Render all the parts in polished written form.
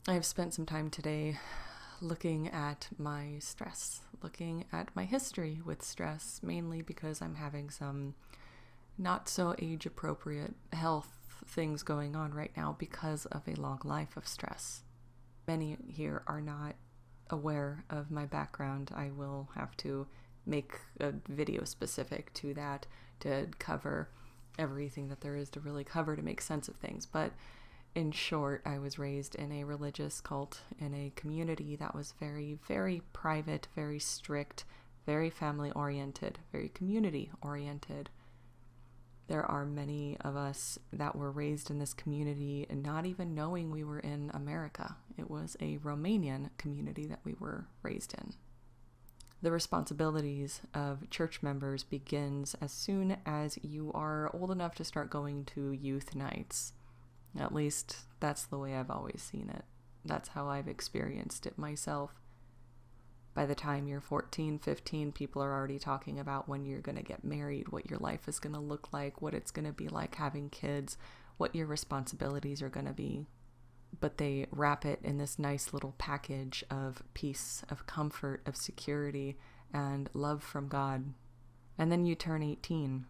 I have spent some time today looking at my stress, looking at my history with stress, mainly because I'm having some not so age appropriate health things going on right now because of a long life of stress. Many here are not aware of my background. I will have to make a video specific to that to cover everything that there is to really cover to make sense of things. But in short, I was raised in a religious cult in a community that was very, very private, very strict, very family oriented, very community oriented. There are many of us that were raised in this community and not even knowing we were in America. It was a Romanian community that we were raised in. The responsibilities of church members begins as soon as you are old enough to start going to youth nights. At least that's the way I've always seen it. That's how I've experienced it myself. By the time you're 14, 15, people are already talking about when you're going to get married, what your life is going to look like, what it's going to be like having kids, what your responsibilities are going to be. But they wrap it in this nice little package of peace, of comfort, of security, and love from God. And then you turn 18.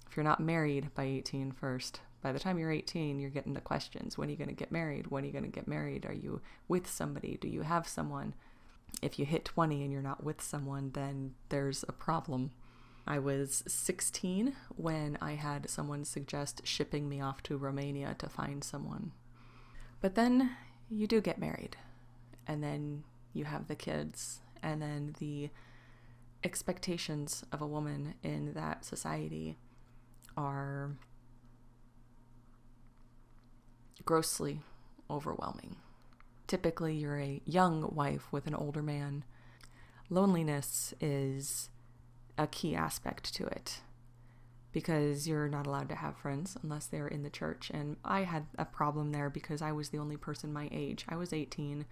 If you're not married by 18 first, by the time you're 18, you're getting the questions. When are you going to get married? When are you going to get married? Are you with somebody? Do you have someone? If you hit 20 and you're not with someone, then there's a problem. I was 16 when I had someone suggest shipping me off to Romania to find someone. But then you do get married, and then you have the kids, and then the expectations of a woman in that society are grossly overwhelming. Typically, you're a young wife with an older man. Loneliness is a key aspect to it because you're not allowed to have friends unless they're in the church. And I had a problem there because I was the only person my age. I was 18,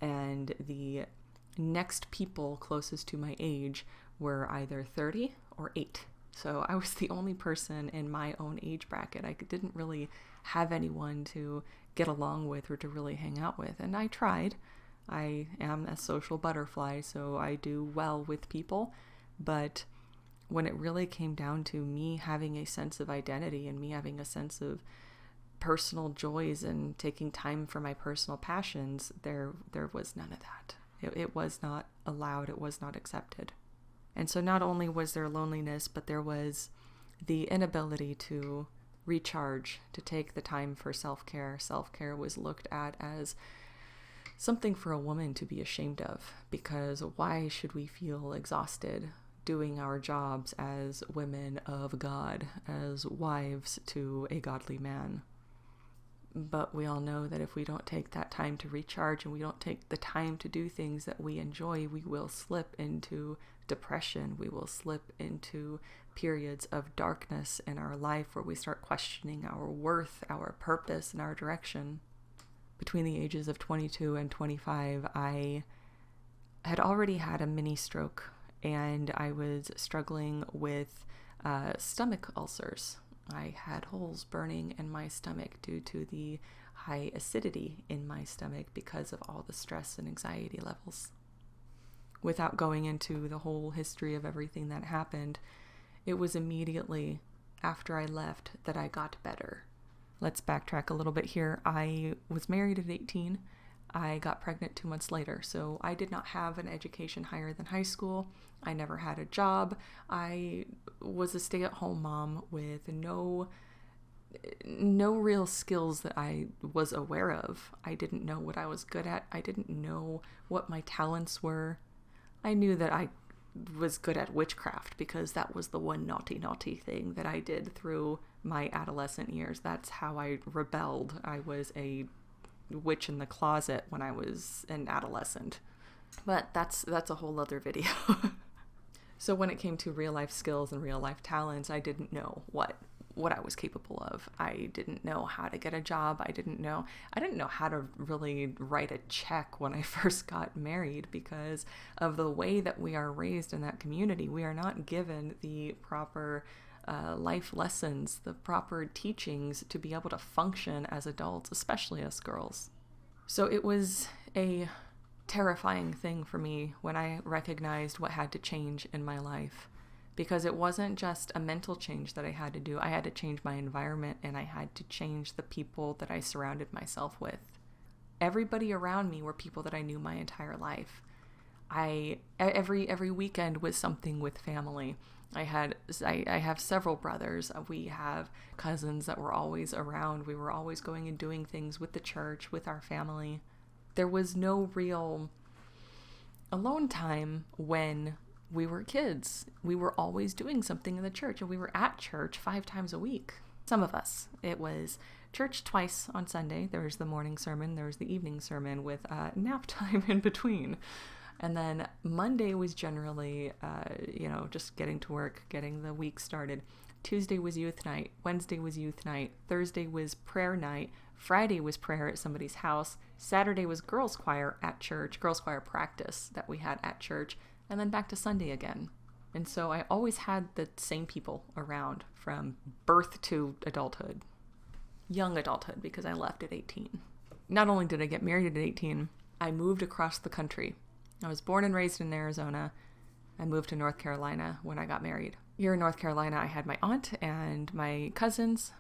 and the next people closest to my age were either 30 or 8. So I was the only person in my own age bracket. I didn't really have anyone to get along with or to really hang out with. And I tried. I am a social butterfly, so I do well with people. But when it really came down to me having a sense of identity and me having a sense of personal joys and taking time for my personal passions, there was none of that. It was not allowed. It was not accepted. And so not only was there loneliness, but there was the inability to recharge, to take the time for self-care. Self-care was looked at as something for a woman to be ashamed of, because why should we feel exhausted doing our jobs as women of God, as wives to a godly man? But we all know that if we don't take that time to recharge and we don't take the time to do things that we enjoy, we will slip into depression. We will slip into periods of darkness in our life where we start questioning our worth, our purpose, and our direction. Between the ages of 22 and 25, I had already had a mini stroke, and I was struggling with stomach ulcers. I had holes burning in my stomach due to the high acidity in my stomach because of all the stress and anxiety levels. Without going into the whole history of everything that happened, it was immediately after I left that I got better. Let's backtrack a little bit here. I was married at 18. I got pregnant 2 months later, so I did not have an education higher than high school. I never had a job. I was a stay-at-home mom with no real skills that I was aware of. I didn't know what I was good at. I didn't know what my talents were. I knew that I was good at witchcraft because that was the one naughty thing that I did through my adolescent years. That's how I rebelled. I was a witch in the closet when I was an adolescent. But that's a whole other video. So when it came to real life skills and real life talents, I didn't know what I was capable of. I didn't know how to get a job. I didn't know how to really write a check when I first got married because of the way that we are raised in that community. We are not given the proper life lessons, the proper teachings to be able to function as adults, especially us girls. So it was a terrifying thing for me when I recognized what had to change in my life, because it wasn't just a mental change that I had to do. I had to change my environment, and I had to change the people that I surrounded myself with. Everybody around me were people that I knew my entire life. Every weekend was something with family. I have several brothers. We have cousins that were always around. We were always going and doing things with the church, with our family. There was no real alone time when we were kids. We were always doing something in the church, and we were at church 5 times a week. Some of us. It was church twice on Sunday. There was the morning sermon, there was the evening sermon with nap time in between. And then Monday was generally, just getting to work, getting the week started. Tuesday was youth night. Wednesday was youth night. Thursday was prayer night. Friday was prayer at somebody's house. Saturday was girls' choir at church, girls' choir practice that we had at church. And then back to Sunday again. And so I always had the same people around from birth to adulthood. Young adulthood, because I left at 18. Not only did I get married at 18, I moved across the country. I was born and raised in Arizona. I moved to North Carolina when I got married. Here in North Carolina, I had my aunt and my cousins.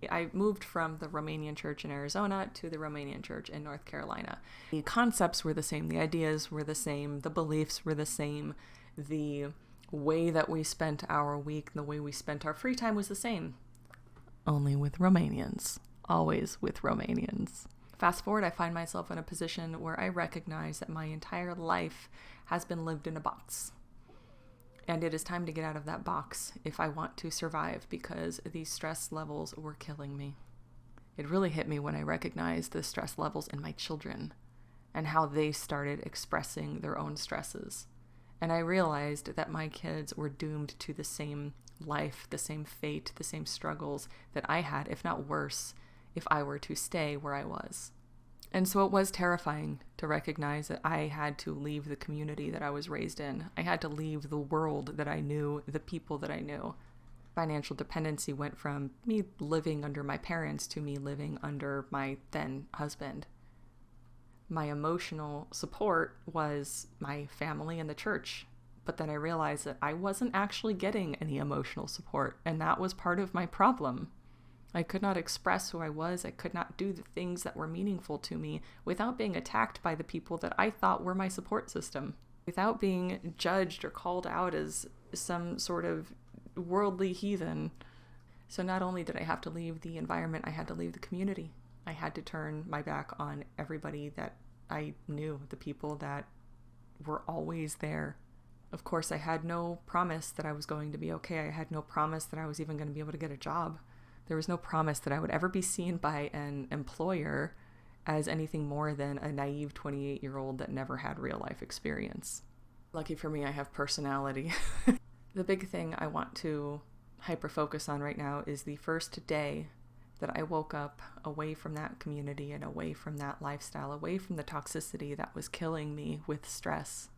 I moved from the Romanian church in Arizona to the Romanian church in North Carolina. The concepts were the same. The ideas were the same. The beliefs were the same. The way that we spent our week, the way we spent our free time was the same. Only with Romanians. Always with Romanians. Fast forward, I find myself in a position where I recognize that my entire life has been lived in a box. And it is time to get out of that box if I want to survive, because these stress levels were killing me. It really hit me when I recognized the stress levels in my children and how they started expressing their own stresses. And I realized that my kids were doomed to the same life, the same fate, the same struggles that I had, if not worse, if I were to stay where I was. And so it was terrifying to recognize that I had to leave the community that I was raised in. I had to leave the world that I knew, the people that I knew. Financial dependency went from me living under my parents to me living under my then husband. My emotional support was my family and the church. But then I realized that I wasn't actually getting any emotional support, and that was part of my problem. I could not express who I was. I could not do the things that were meaningful to me without being attacked by the people that I thought were my support system, without being judged or called out as some sort of worldly heathen. So not only did I have to leave the environment, I had to leave the community. I had to turn my back on everybody that I knew, the people that were always there. Of course, I had no promise that I was going to be okay. I had no promise that I was even going to be able to get a job. There was no promise that I would ever be seen by an employer as anything more than a naive 28-year-old that never had real life experience. Lucky for me, I have personality. The big thing I want to hyper-focus on right now is the first day that I woke up away from that community and away from that lifestyle, away from the toxicity that was killing me with stress.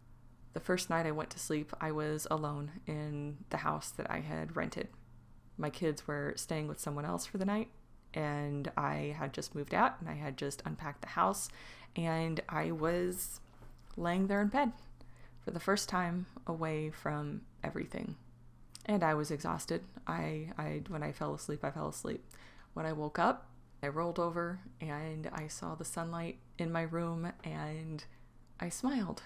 The first night I went to sleep, I was alone in the house that I had rented. My kids were staying with someone else for the night, and I had just moved out, and I had just unpacked the house, and I was laying there in bed for the first time away from everything. And I was exhausted. When I fell asleep, I fell asleep. When I woke up, I rolled over, and I saw the sunlight in my room, and I smiled.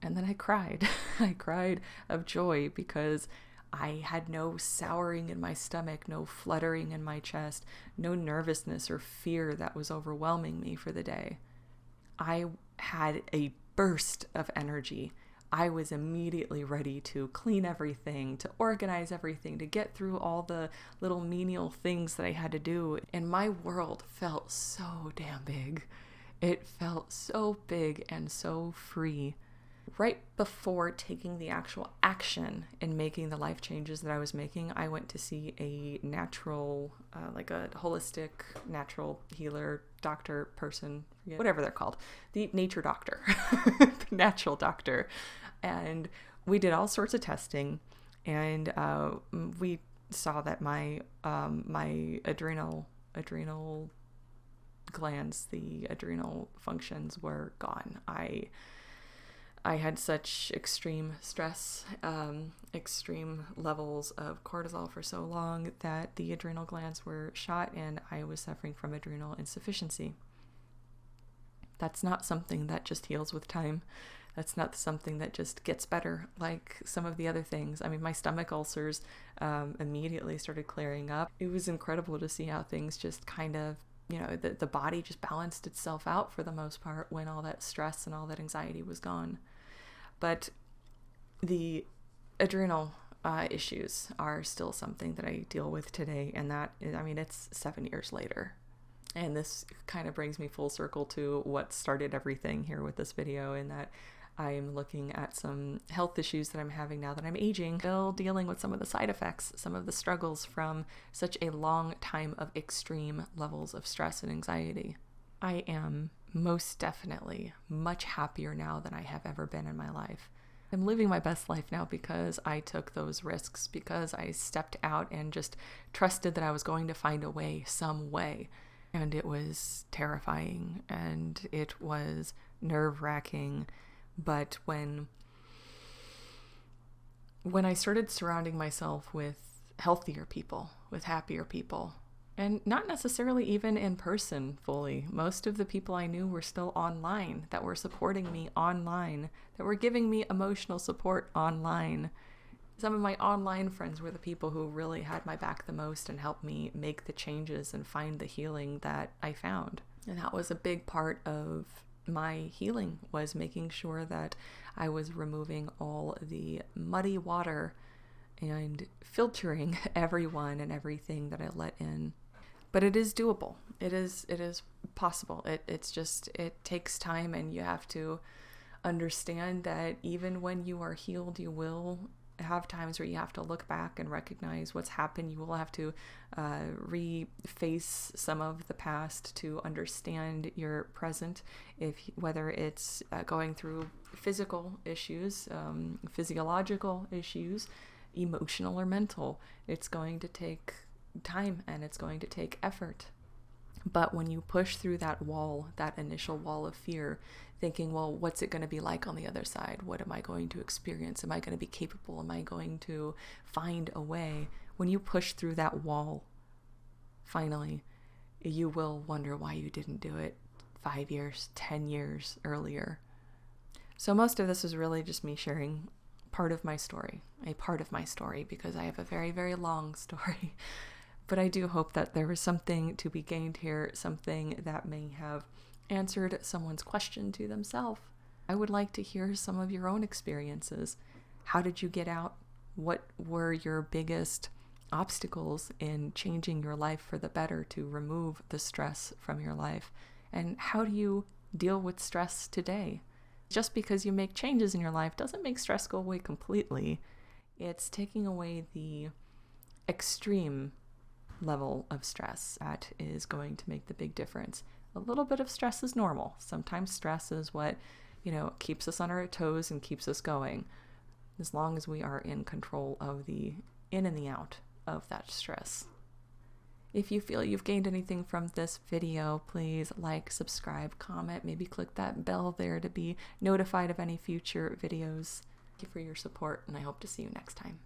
And then I cried. I cried of joy because I had no souring in my stomach, no fluttering in my chest, no nervousness or fear that was overwhelming me for the day. I had a burst of energy. I was immediately ready to clean everything, to organize everything, to get through all the little menial things that I had to do. And my world felt so damn big. It felt so big and so free. Right before taking the actual action in making the life changes that I was making, I went to see a natural, like a holistic natural healer, doctor, person, whatever they're called, the nature doctor, the natural doctor. And we did all sorts of testing, and we saw that my adrenal glands, the adrenal functions were gone. I had such extreme stress, extreme levels of cortisol for so long that the adrenal glands were shot and I was suffering from adrenal insufficiency. That's not something that just heals with time. That's not something that just gets better like some of the other things. I mean, my stomach ulcers immediately started clearing up. It was incredible to see how things just kind of, the body just balanced itself out for the most part when all that stress and all that anxiety was gone. But the adrenal issues are still something that I deal with today, and it's 7 years later. And this kind of brings me full circle to what started everything here with this video, in that I'm looking at some health issues that I'm having now that I'm aging, still dealing with some of the side effects, some of the struggles from such a long time of extreme levels of stress and anxiety. I am most definitely much happier now than I have ever been in my life. I'm living my best life now because I took those risks, because I stepped out and just trusted that I was going to find a way, some way. And it was terrifying and it was nerve-wracking. But when I started surrounding myself with healthier people, with happier people, and not necessarily even in person fully, most of the people I knew were still online, that were supporting me online, that were giving me emotional support online. Some of my online friends were the people who really had my back the most and helped me make the changes and find the healing that I found. And that was a big part of my healing, was making sure that I was removing all the muddy water and filtering everyone and everything that I let in. But it is doable. It is possible. It takes time, and you have to understand that even when you are healed, you will have times where you have to look back and recognize what's happened. You will have to reface some of the past to understand your present, whether it's going through physical issues, physiological issues, emotional or mental. It's going to take time and it's going to take effort. But when you push through that wall, that initial wall of fear, thinking, well, what's it going to be like on the other side? What am I going to experience? Am I going to be capable? Am I going to find a way? When you push through that wall, finally, you will wonder why you didn't do it 5 years, 10 years earlier. So most of this is really just me sharing a part of my story, because I have a very, very long story. But I do hope that there was something to be gained here, something that may have answered someone's question to themselves. I would like to hear some of your own experiences. How did you get out? What were your biggest obstacles in changing your life for the better to remove the stress from your life? And how do you deal with stress today? Just because you make changes in your life doesn't make stress go away completely. It's taking away the extreme level of stress that is going to make the big difference. A little bit of stress is normal. Sometimes stress is what, keeps us on our toes and keeps us going, as long as we are in control of the in and the out of that stress. If you feel you've gained anything from this video, please like, subscribe, comment, maybe click that bell there to be notified of any future videos. Thank you for your support, and I hope to see you next time.